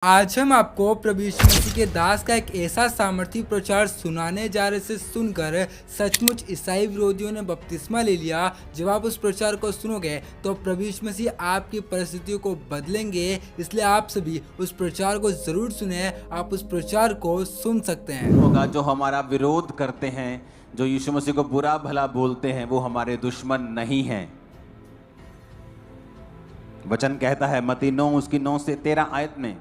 आज हम आपको प्रभु यीशु मसीह के दास का एक ऐसा सामर्थी प्रचार सुनाने जा रहे से सुनकर सचमुच ईसाई विरोधियों ने बपतिस्मा ले लिया। जब आप उस प्रचार को सुनोगे तो प्रभु यीशु मसीह आपकी परिस्थितियों को बदलेंगे। इसलिए आप सभी उस प्रचार को जरूर सुने। आप उस प्रचार को सुन सकते हैं। होगा जो हमारा विरोध करते हैं, जो यीशु मसीह को बुरा भला बोलते हैं, वो हमारे दुश्मन नहीं हैं। वचन कहता है मत्ती 9 उसकी 9 से 13 आयत में,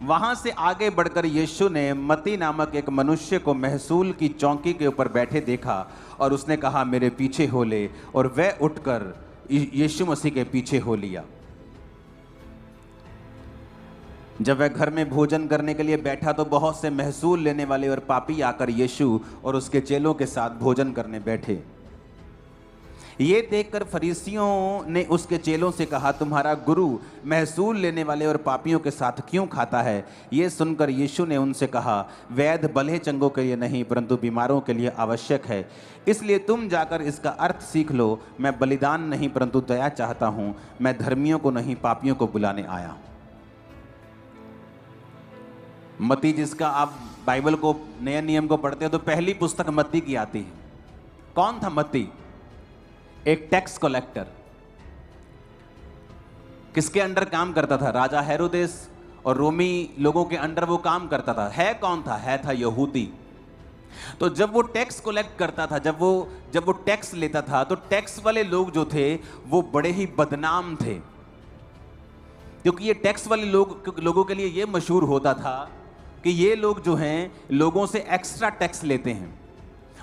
वहां से आगे बढ़कर यीशु ने मत्ती नामक एक मनुष्य को महसूल की चौकी के ऊपर बैठे देखा और उसने कहा मेरे पीछे हो ले, और वह उठकर यीशु मसीह के पीछे हो लिया। जब वह घर में भोजन करने के लिए बैठा तो बहुत से महसूल लेने वाले और पापी आकर यीशु और उसके चेलों के साथ भोजन करने बैठे। ये देखकर फरीसियों ने उसके चेलों से कहा, तुम्हारा गुरु महसूल लेने वाले और पापियों के साथ क्यों खाता है? ये सुनकर यीशु ने उनसे कहा, वैद्य भले चंगों के लिए नहीं परंतु बीमारों के लिए आवश्यक है। इसलिए तुम जाकर इसका अर्थ सीख लो, मैं बलिदान नहीं परंतु दया चाहता हूं, मैं धर्मियों को नहीं पापियों को बुलाने आया। मत्ती, जिसका आप बाइबल को नए नियम को पढ़ते हो तो पहली पुस्तक मत्ती की आती है। कौन था मत्ती? एक टैक्स कलेक्टर। किसके अंडर काम करता था? राजा हेरोदेस और रोमी लोगों के अंडर वो काम करता था। है कौन था? है था यहूदी। तो जब वो टैक्स कलेक्ट करता था, जब वो टैक्स लेता था, तो टैक्स वाले लोग जो थे वो बड़े ही बदनाम थे, क्योंकि ये टैक्स वाले लोगों के लिए ये मशहूर होता था कि ये लोग जो हैं लोगों से एक्स्ट्रा टैक्स लेते हैं,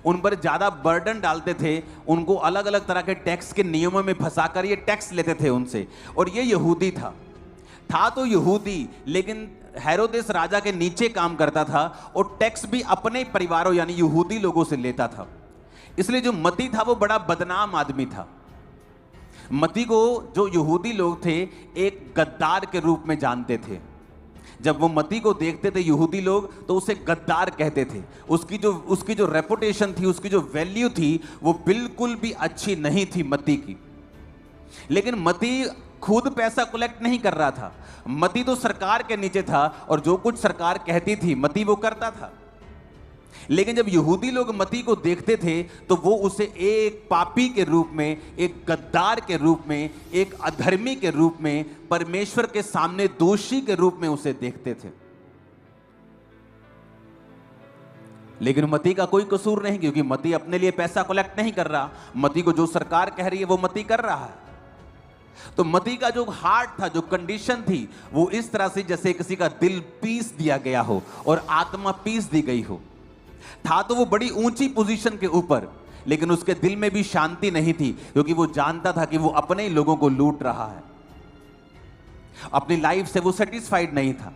उन पर ज़्यादा बर्डन डालते थे, उनको अलग अलग तरह के टैक्स के नियमों में फंसाकर ये टैक्स लेते थे उनसे। और ये यहूदी था तो यहूदी, लेकिन हेरोदेस राजा के नीचे काम करता था और टैक्स भी अपने परिवारों यानी यहूदी लोगों से लेता था। इसलिए जो मत्ती था वो बड़ा बदनाम आदमी था। मत्ती को जो यहूदी लोग थे एक गद्दार के रूप में जानते थे। जब वो मत्ती को देखते थे यहूदी लोग तो उसे गद्दार कहते थे। उसकी जो रेपुटेशन थी, उसकी जो वैल्यू थी, वो बिल्कुल भी अच्छी नहीं थी मत्ती की। लेकिन मत्ती खुद पैसा कलेक्ट नहीं कर रहा था। मत्ती तो सरकार के नीचे था और जो कुछ सरकार कहती थी मत्ती वो करता था। लेकिन जब यहूदी लोग मत्ती को देखते थे तो वो उसे एक पापी के रूप में, एक गद्दार के रूप में, एक अधर्मी के रूप में, परमेश्वर के सामने दोषी के रूप में उसे देखते थे। लेकिन मत्ती का कोई कसूर नहीं, क्योंकि मत्ती अपने लिए पैसा कलेक्ट नहीं कर रहा। मत्ती को जो सरकार कह रही है वो मत्ती कर रहा है। तो मत्ती का जो हार्ट था, जो कंडीशन थी, वो इस तरह से जैसे किसी का दिल पीस दिया गया हो और आत्मा पीस दी गई हो। था तो वो बड़ी ऊंची पोजीशन के ऊपर, लेकिन उसके दिल में भी शांति नहीं थी, क्योंकि वो जानता था कि वो अपने ही लोगों को लूट रहा है। अपनी लाइफ से वो सेटिस्फाइड नहीं था।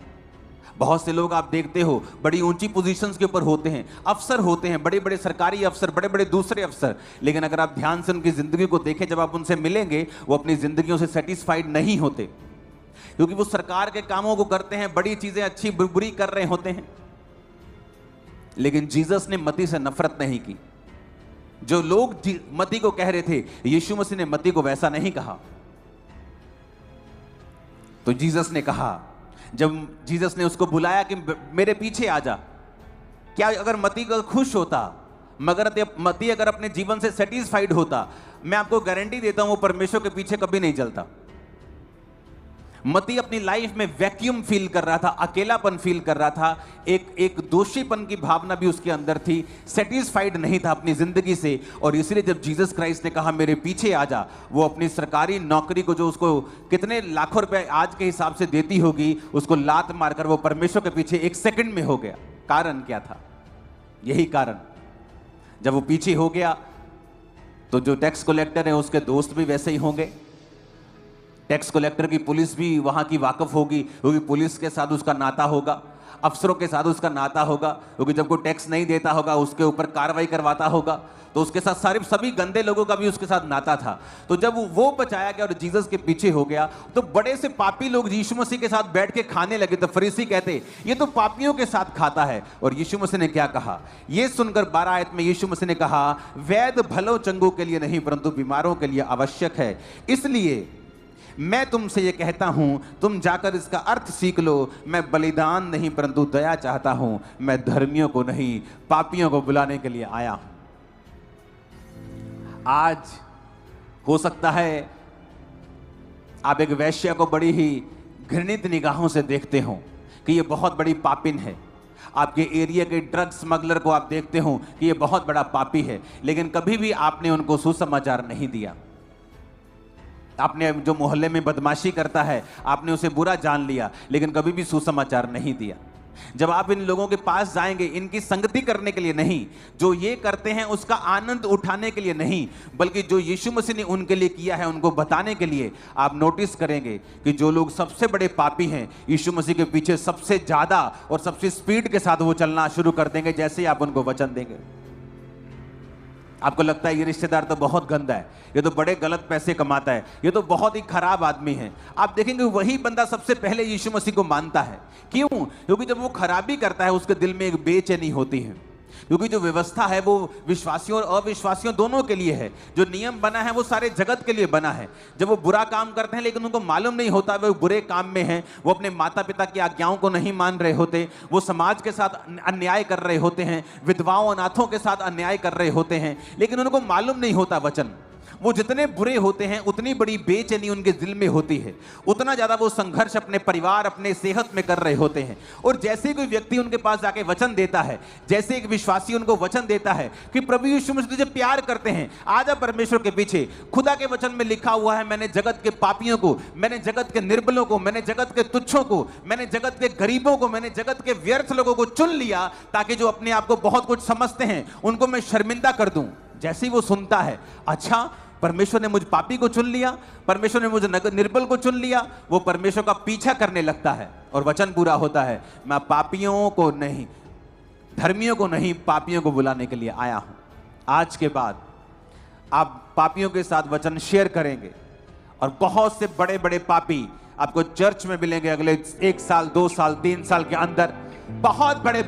बहुत से लोग आप देखते हो बड़ी ऊंची पोजीशंस के ऊपर होते हैं, अफसर होते हैं, बड़े बड़े सरकारी अफसर, बड़े बड़े दूसरे अफसर, लेकिन अगर आप ध्यान से उनकी जिंदगी को देखें, जब आप उनसे मिलेंगे, वो अपनी जिंदगियों से सेटिस्फाइड नहीं होते, क्योंकि वो सरकार के कामों को करते हैं, बड़ी चीजें अच्छी बुरी कर रहे होते हैं। लेकिन जीसस ने मत्ती से नफरत नहीं की। जो लोग मत्ती को कह रहे थे, यीशु मसीह ने मत्ती को वैसा नहीं कहा। तो जीसस ने कहा, जब जीसस ने उसको बुलाया कि मेरे पीछे आ जा, क्या अगर मत्ती को खुश होता, मगर मत्ती अगर अपने जीवन से सेटिस्फाइड होता, मैं आपको गारंटी देता हूं वो परमेश्वर के पीछे कभी नहीं चलता। मत्ती अपनी लाइफ में वैक्यूम फील कर रहा था, अकेलापन फील कर रहा था, एक दोषीपन की भावना भी उसके अंदर थी, सेटिस्फाइड नहीं था अपनी जिंदगी से। और इसलिए जब जीसस क्राइस्ट ने कहा मेरे पीछे आ जा, वो अपनी सरकारी नौकरी को, जो उसको कितने लाखों रुपए आज के हिसाब से देती होगी, उसको लात मारकर वो परमेश्वर के पीछे एक सेकंड में हो गया। कारण क्या था? यही कारण, जब वो पीछे हो गया तो जो टैक्स कलेक्टर है उसके दोस्त भी वैसे ही होंगे। टैक्स कलेक्टर की पुलिस भी वहां की वाकफ होगी, क्योंकि पुलिस के साथ उसका नाता होगा, अफसरों के साथ उसका नाता होगा, क्योंकि जब कोई टैक्स नहीं देता होगा उसके ऊपर कार्रवाई करवाता होगा, तो उसके साथ सभी गंदे लोगों का भी उसके साथ नाता था। तो जब वो बचाया गया और जीसस के पीछे हो गया, तो बड़े से पापी लोग यीशु मसीह के साथ बैठ के खाने लगे। तो फरीसी कहते ये तो पापियों के साथ खाता है। और यीशु मसीह ने क्या कहा? ये सुनकर 12 आयत में यीशु मसीह ने कहा, वैद्य भलो चंगों के लिए नहीं परंतु बीमारों के लिए आवश्यक है। इसलिए मैं तुमसे ये कहता हूं, तुम जाकर इसका अर्थ सीख लो। मैं बलिदान नहीं परंतु दया चाहता हूं। मैं धर्मियों को नहीं पापियों को बुलाने के लिए आया हूं। आज हो सकता है आप एक वेश्या को बड़ी ही घृणित निगाहों से देखते हो कि ये बहुत बड़ी पापिन है। आपके एरिया के ड्रग स्मगलर को आप देखते हो कि ये बहुत बड़ा पापी है, लेकिन कभी भी आपने उनको सुसमाचार नहीं दिया। आपने जो मोहल्ले में बदमाशी करता है आपने उसे बुरा जान लिया, लेकिन कभी भी सुसमाचार नहीं दिया। जब आप इन लोगों के पास जाएंगे, इनकी संगति करने के लिए नहीं, जो ये करते हैं उसका आनंद उठाने के लिए नहीं, बल्कि जो यीशु मसीह ने उनके लिए किया है उनको बताने के लिए, आप नोटिस करेंगे कि जो लोग सबसे बड़े पापी हैं, यीशु मसीह के पीछे सबसे ज्यादा और सबसे स्पीड के साथ वो चलना शुरू कर देंगे जैसे ही आप उनको वचन देंगे। आपको लगता है ये रिश्तेदार तो बहुत गंदा है, ये तो बड़े गलत पैसे कमाता है, ये तो बहुत ही खराब आदमी है। आप देखेंगे वही बंदा सबसे पहले यीशु मसीह को मानता है। क्यों? क्योंकि जब वो खराबी करता है उसके दिल में एक बेचैनी होती है, क्योंकि जो व्यवस्था है वो विश्वासियों और अविश्वासियों दोनों के लिए है। जो नियम बना है वो सारे जगत के लिए बना है। जब वो बुरा काम करते हैं लेकिन उनको मालूम नहीं होता वो बुरे काम में हैं, वो अपने माता पिता की आज्ञाओं को नहीं मान रहे होते, वो समाज के साथ अन्याय कर रहे होते हैं, विधवाओं अनाथों के साथ अन्याय कर रहे होते हैं, लेकिन उनको मालूम नहीं होता वचन। वो जितने बुरे होते हैं उतनी बड़ी बेचैनी उनके दिल में होती है, उतना ज्यादा वो संघर्ष अपने परिवार अपने सेहत में कर रहे होते हैं। और जैसे कोई व्यक्ति उनके पास जाके वचन देता है, जैसे एक विश्वासी उनको वचन देता है कि प्रभु यीशु मसीह तुझे प्यार करते हैं, आजा परमेश्वर के पीछे। खुदा के वचन में लिखा हुआ है, मैंने जगत के पापियों को, मैंने जगत के निर्बलों को, मैंने जगत के तुच्छों को, मैंने जगत के गरीबों को, मैंने जगत के व्यर्थ लोगों को चुन लिया ताकि जो अपने आप को बहुत कुछ समझते हैं उनको मैं शर्मिंदा कर दूं। जैसे ही वो सुनता है, अच्छा परमेश्वर ने मुझ पापी को चुन लिया, परमेश्वर ने मुझे निर्बल को चुन लिया, वो परमेश्वर का पीछा करने लगता है और वचन पूरा होता है, मैं पापियों को नहीं धर्मियों को नहीं पापियों को बुलाने के लिए आया हूं। आज के बाद आप पापियों के साथ वचन शेयर करेंगे और बहुत से बड़े बड़े पापी आपको चर्च में मिलेंगे अगले 1 साल 2 साल 3 साल के अंदर। बहुत बड़े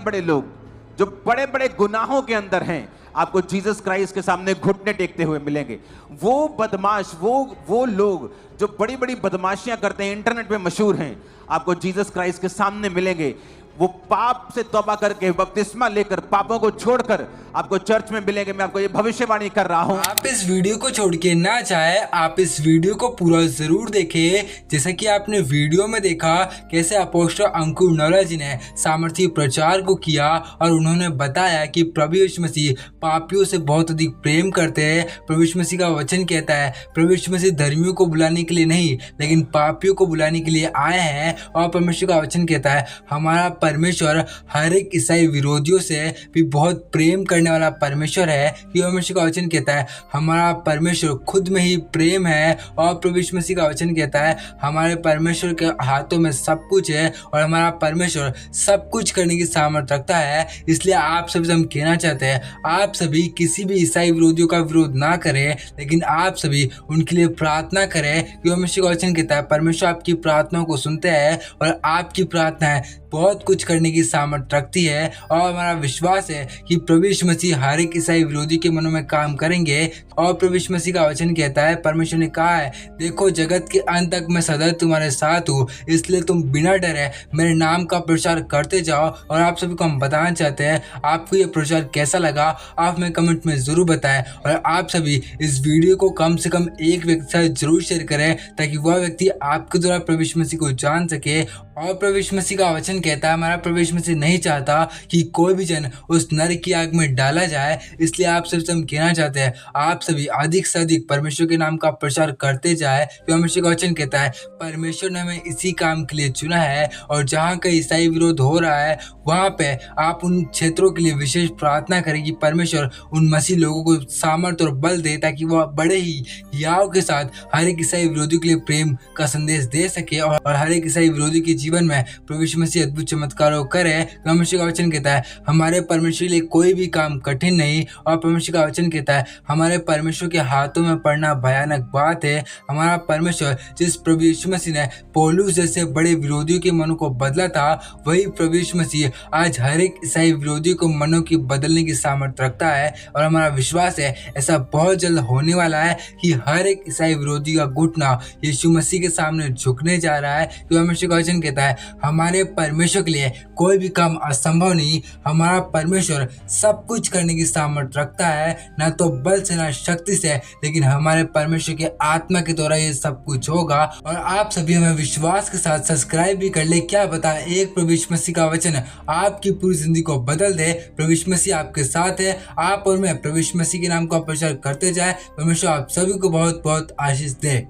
बड़े लोग जो बड़े बड़े गुनाहों के अंदर हैं आपको जीसस क्राइस्ट के सामने घुटने टेकते हुए मिलेंगे। वो बदमाश, वो लोग जो बड़ी बड़ी बदमाशियां करते हैं, इंटरनेट पे मशहूर हैं, आपको जीसस क्राइस्ट के सामने मिलेंगे। वो पाप से तौबा करके बपतिस्मा लेकर पापों को छोड़कर आपको चर्च में मिलेंगे। मैं आपको ये भविष्यवाणी कर रहा हूं। आप इस वीडियो को छोड़ के ना जाए, आप इस वीडियो को पूरा जरूर देखें। जैसा कि आपने वीडियो में देखा कैसे अपोस्टल अंकुर नौला जी ने सामर्थी प्रचार को किया और उन्होंने बताया कि प्रभु यीशु मसीह पापियों से बहुत अधिक प्रेम करते हैं। प्रभु यीशु मसीह का वचन कहता है प्रभु यीशु मसीह धर्मियों को बुलाने के लिए नहीं लेकिन पापियों को बुलाने के लिए आए हैं। और परमेश्वर का वचन कहता है हमारा परमेश्वर हर एक ईसाई विरोधियों से भी बहुत प्रेम करने वाला परमेश्वर है। कि परमेश्वर का वचन कहता है हमारा परमेश्वर खुद में ही प्रेम है। और प्रभु यीशु मसीह का वचन कहता है हमारे परमेश्वर के हाथों में सब कुछ है और हमारा परमेश्वर सब कुछ करने की सामर्थ्य रखता है। इसलिए आप सभी से हम कहना चाहते हैं आप सभी किसी भी ईसाई विरोधियों का विरोध ना करें, लेकिन आप सभी उनके लिए प्रार्थना करें। कि परमेश्वर का वचन कहता है परमेश्वर आपकी प्रार्थनाओं को सुनते हैं और आपकी प्रार्थनाएं बहुत कुछ करने की सामर्थ्य रखती है। और हमारा विश्वास है कि प्रभु यीशु मसीह हर एक ईसाई विरोधी के मनों में काम करेंगे। और प्रभु यीशु मसीह का वचन कहता है परमेश्वर ने कहा है देखो जगत के अंत तक मैं सदा तुम्हारे साथ हूँ, इसलिए तुम बिना डरे मेरे नाम का प्रचार करते जाओ। और आप सभी को हम बताना चाहते हैं आपको ये प्रचार कैसा लगा आप हमें कमेंट में जरूर बताएं। और आप सभी इस वीडियो को कम से कम एक व्यक्ति के साथ जरूर शेयर करें ताकि वह व्यक्ति आपके द्वारा प्रभु यीशु मसीह को जान सके। और प्रभु यीशु मसीह का वचन कहता है हमारा प्रभु यीशु मसीह नहीं चाहता कि कोई भी जन उस नरक की आग में डाला जाए। इसलिए आप सभी से हम कहना चाहते हैं आप सभी अधिक से अधिक परमेश्वर के नाम का प्रचार करते जाए। परमेश्वर का वचन कहता है परमेश्वर ने हमें इसी काम के लिए चुना है। और जहाँ कहीं ईसाई विरोध हो रहा है वहाँ पे आप उन क्षेत्रों के लिए विशेष प्रार्थना करें कि परमेश्वर उन मसीह लोगों को सामर्थ्य और बल दे ताकि वह बड़े ही याव के साथ हर एक ईसाई विरोधी के लिए प्रेम का संदेश दे सके और हर एक ईसाई विरोधी की जीवन में प्रभु यीशु मसीह अद्भुत चमत्कारों करे। परमेश्वर का वचन कहता है हमारे परमेश्वर के लिए कोई भी काम कठिन नहीं, और परमेश्वर का वचन कहता है हमारे परमेश्वर के हाथों में पड़ना भयानक बात है। हमारा परमेश्वर जिस प्रभु यीशु मसीह ने पौलुस जैसे बड़े विरोधियों के मनों को बदला था, वही प्रभु यीशु मसीह आज हर एक ईसाई विरोधियों को मनों की बदलने की सामर्थ्य रखता है। और हमारा विश्वास है ऐसा बहुत जल्द होने वाला है कि हर एक ईसाई विरोधी का घुटना यीशु मसीह के सामने झुकने जा रहा है। तो परमेश्वर का वचन कहता है हमारे परमेश्वर के लिए कोई भी काम असंभव नहीं। हमारा परमेश्वर सब कुछ करने की सामर्थ्य रखता है, ना तो बल से ना शक्ति से, लेकिन हमारे परमेश्वर के आत्मा के द्वारा ये सब कुछ होगा। और आप सभी हमें विश्वास के साथ सब्सक्राइब भी कर ले। क्या बता एक प्रभु यीशु मसीह का वचन आपकी पूरी जिंदगी को बदल दे। प्रभु यीशु मसीह आपके साथ है। आप और मैं प्रभु यीशु मसीह के नाम का प्रचार करते जाए। परमेश्वर आप सभी को बहुत बहुत आशीष दे।